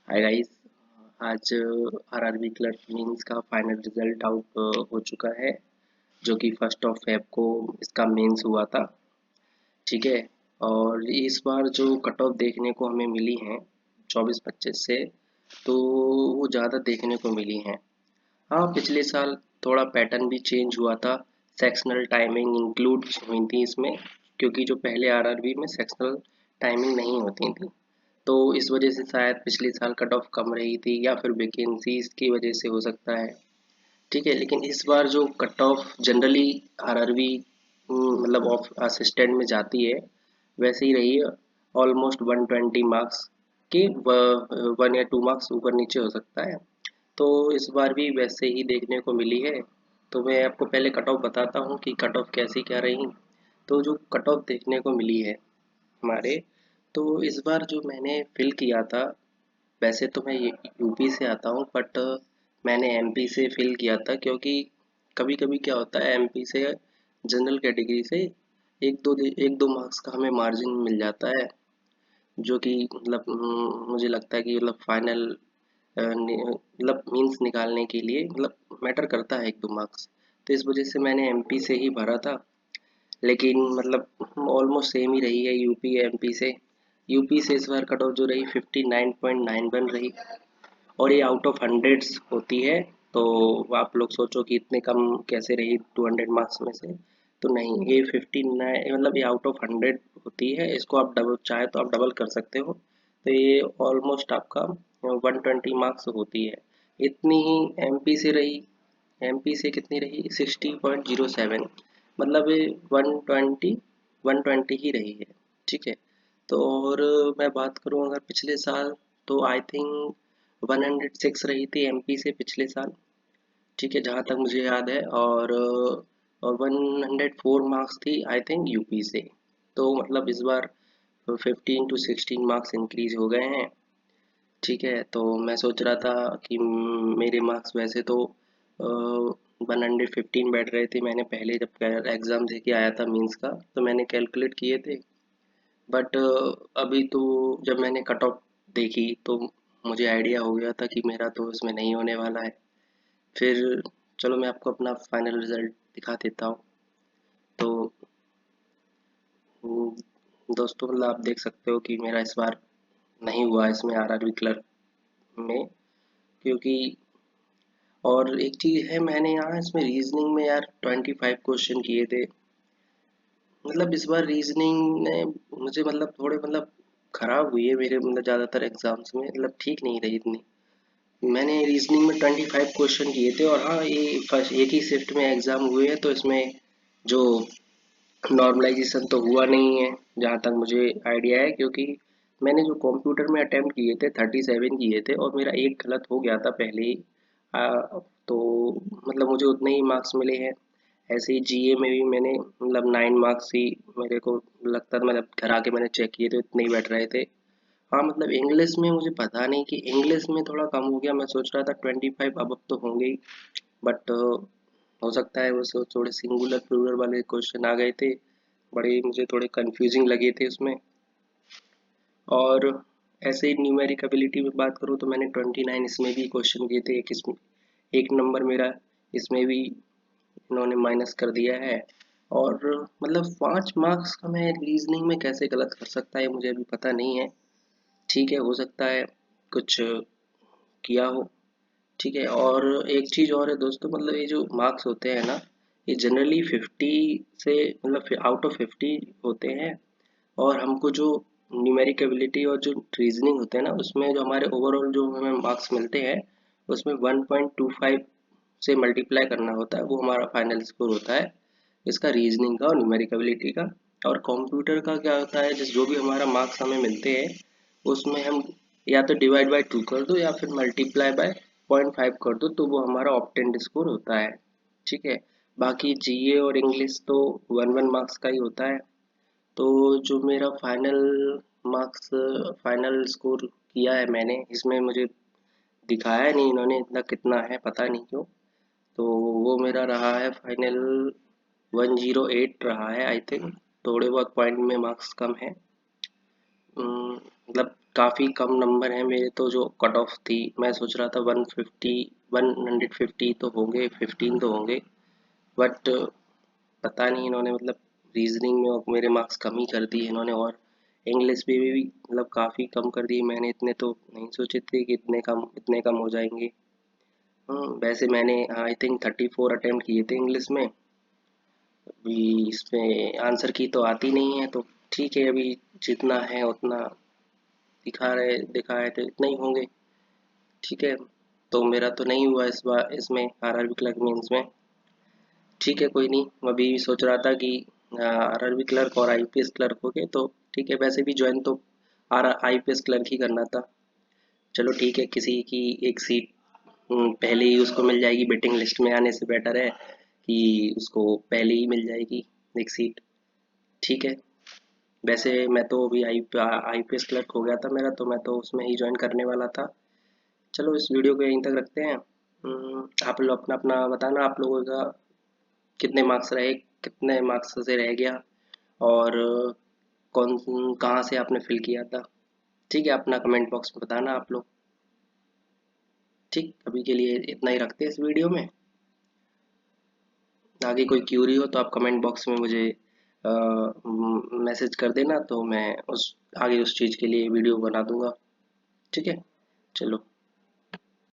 Hi guys. आज RRB clerk mains का final result out हो चुका है, जो कि 1 फेब को इसका मेंस हुआ था। ठीक है। और इस बार जो कट ऑफ देखने को हमें मिली हैं 24-25 से, तो वो ज़्यादा देखने को मिली हैं। हाँ, पिछले साल थोड़ा पैटर्न भी चेंज हुआ था। सेक्शनल टाइमिंग इंक्लूड हुई थी इसमें, क्योंकि जो पहले आरआरबी में सेक्शनल टाइमिंग नहीं होती थी, तो इस वजह से शायद पिछले साल कट ऑफ कम रही थी, या फिर वैकेंसीज की वजह से हो सकता है। ठीक है, लेकिन इस बार जो कट ऑफ जनरली आरआरबी मतलब ऑफ असिस्टेंट में जाती है, वैसे ही रही है। ऑलमोस्ट 120 मार्क्स के 1 या 2 मार्क्स ऊपर नीचे हो सकता है। तो इस बार भी वैसे ही देखने को मिली है। तो मैं आपको पहले कट ऑफ बताता हूँ कि कट ऑफ कैसी क्या रही। तो जो कट ऑफ देखने को मिली है हमारे, तो इस बार जो मैंने फिल किया था, वैसे तो मैं यूपी से आता हूँ, बट मैंने एमपी से फिल किया था, क्योंकि कभी कभी क्या होता है, एमपी से जनरल कैटेगरी से एक दो मार्क्स का हमें मार्जिन मिल जाता है, जो कि मतलब मुझे लगता है कि मतलब फाइनल मतलब मीन्स निकालने के लिए मतलब मैटर करता है 1-2 मार्क्स। तो इस वजह से मैंने एमपी से ही भरा था। लेकिन मतलब ऑलमोस्ट सेम ही रही है यूपी एमपी से। यूपी से इस बार कट ऑफ जो रही 59.91 रही, और ये आउट ऑफ हंड्रेड्स होती है। तो आप लोग सोचो कि इतने कम कैसे रही 200 मार्क्स में से। तो नहीं, ये 59 मतलब ये आउट ऑफ 100 होती है। इसको आप डबल चाहे तो आप डबल कर सकते हो, तो ये ऑलमोस्ट आपका 120 मार्क्स होती है। इतनी ही एमपी से रही। एमपी से कितनी रही 60.07, मतलब 120 ही रही है। ठीक है। तो और मैं बात करूं अगर पिछले साल, तो आई थिंक 106 रही थी एमपी से पिछले साल। ठीक है, जहाँ तक मुझे याद है। और 104 मार्क्स थी आई थिंक यूपी से। तो मतलब इस बार 15 to 16 मार्क्स इंक्रीज हो गए हैं। ठीक है, तो मैं सोच रहा था कि मेरे मार्क्स वैसे तो 115 बैठ रहे थे। मैंने पहले जब एग्ज़ाम दे के आया था मीन्स का, तो मैंने कैलकुलेट किए थे। बट अभी तो जब मैंने कट ऑफ देखी, तो मुझे आइडिया हो गया था कि मेरा तो इसमें नहीं होने वाला है। फिर चलो मैं आपको अपना फाइनल रिजल्ट दिखा देता हूँ। तो दोस्तों, मतलब आप देख सकते हो कि मेरा इस बार नहीं हुआ इसमें आरआरबी क्लर्क में, क्योंकि और एक चीज़ है, मैंने यहाँ इसमें रीजनिंग में यार 25 क्वेश्चन किए थे। मतलब इस बार रीजनिंग ने मुझे मतलब थोड़े मतलब खराब हुई है मेरे, मतलब ज़्यादातर एग्जाम्स में मतलब ठीक नहीं रही इतनी। मैंने रीजनिंग में 25 क्वेश्चन किए थे, और हाँ, ये फर्स्ट एक ही शिफ्ट में एग्ज़ाम हुए हैं, तो इसमें जो नॉर्मलाइजेशन तो हुआ नहीं है, जहाँ तक मुझे आइडिया है। क्योंकि मैंने जो कंप्यूटर में अटेम्प्ट किए थे 37 किए थे, और मेरा एक गलत हो गया था पहले ही। तो मतलब मुझे उतने ही मार्क्स मिले हैं। ऐसे ही जीए में भी मैंने मतलब 9 मार्क्स ही मेरे को लगता था। मतलब घर आके मैंने चेक किए तो इतने ही बैठ रहे थे। हाँ, मतलब इंग्लिश में मुझे पता नहीं कि इंग्लिश में थोड़ा कम हो गया। मैं सोच रहा था 25 अब तो होंगे ही, बट हो सकता है वो थोड़े सिंगुलर प्लूरल वाले क्वेश्चन आ गए थे, बड़े मुझे थोड़े कंफ्यूजिंग लगे थे उसमें। और ऐसे ही न्यूमेरिक एबिलिटी में बात करूँ, तो मैंने 29 इसमें भी क्वेश्चन किए थे। एक इसमें एक नंबर मेरा इसमें भी इन्होंने माइनस कर दिया है। और मतलब 5 मार्क्स का मैं रीजनिंग में कैसे गलत कर सकता है, मुझे अभी पता नहीं है। ठीक है, हो सकता है कुछ किया हो। ठीक है, और एक चीज़ और है दोस्तों, मतलब ये जो मार्क्स होते हैं ना, ये जनरली 50 से मतलब आउट ऑफ 50 होते हैं। और हमको जो न्यूमेरिक एबिलिटी और जो रीजनिंग होते हैं ना, उसमें जो हमारे ओवरऑल जो हमें मार्क्स मिलते हैं, उसमें 1.25 से मल्टीप्लाई करना होता है, वो हमारा फाइनल स्कोर होता है इसका, रीजनिंग का और न्यूमेरिक एबिलिटी का। और कंप्यूटर का क्या होता है, जिस जो भी हमारा मार्क्स हमें मिलते हैं, उसमें हम या तो डिवाइड बाय 2 कर दो, या फिर मल्टीप्लाई बाय 0.5 कर दो, तो वो हमारा ऑप्टेंड स्कोर होता है। ठीक है। बाकी जीए और इंग्लिश तो 1 1 मार्क्स का ही होता है। तो जो मेरा फाइनल मार्क्स फाइनल स्कोर किया है मैंने, इसमें मुझे दिखाया नहीं इन्होंने इतना कितना है, पता नहीं क्यों। तो वो मेरा रहा है फाइनल 108 रहा है आई थिंक। थोड़े बहुत पॉइंट में मार्क्स कम है। मतलब काफ़ी कम नंबर हैं मेरे, तो जो कट ऑफ थी मैं सोच रहा था 150 तो होंगे, 15 तो होंगे, बट पता नहीं इन्होंने मतलब रीजनिंग में और मेरे मार्क्स कम ही कर दिए इन्होंने, और इंग्लिश में भी मतलब काफ़ी कम कर दिए। मैंने इतने तो नहीं सोचे थे कि इतने कम हो जाएंगे। वैसे मैंने आई थिंक 34 अटेम्प्ट किए थे इंग्लिश में। अभी इसमें आंसर की तो आती नहीं है, तो ठीक है, अभी जितना है उतना दिखा रहे थे इतना ही होंगे। ठीक है, तो मेरा तो नहीं हुआ इस बार इसमें आरआरबी क्लर्क मेंस में। ठीक है, कोई नहीं। मैं अभी सोच रहा था कि आरआरबी क्लर्क और आईपीएस क्लर्क हो गए तो ठीक है, वैसे भी ज्वाइन तो आर आईपीएस क्लर्क ही करना था। चलो ठीक है, किसी की एक सीट पहले ही उसको मिल जाएगी, वेटिंग लिस्ट में आने से बेटर है कि उसको पहले ही मिल जाएगी एक सीट। ठीक है, वैसे मैं तो अभी आईपीएस क्लर्क हो गया था मेरा, तो मैं तो उसमें ही ज्वाइन करने वाला था। चलो इस वीडियो को यहीं तक रखते हैं। आप लोग अपना अपना बताना, आप लोगों का कितने मार्क्स रहे, कितने मार्क्स से रह गया, और कौन कहाँ से आपने फिल किया था। ठीक है, अपना कमेंट बॉक्स में बताना आप लोग। ठीक, अभी के लिए इतना ही रखते हैं इस वीडियो में। आगे कोई क्यूरी हो तो आप कमेंट बॉक्स में मुझे मैसेज कर देना, तो मैं उस आगे उस चीज़ के लिए वीडियो बना दूंगा। ठीक है, चलो।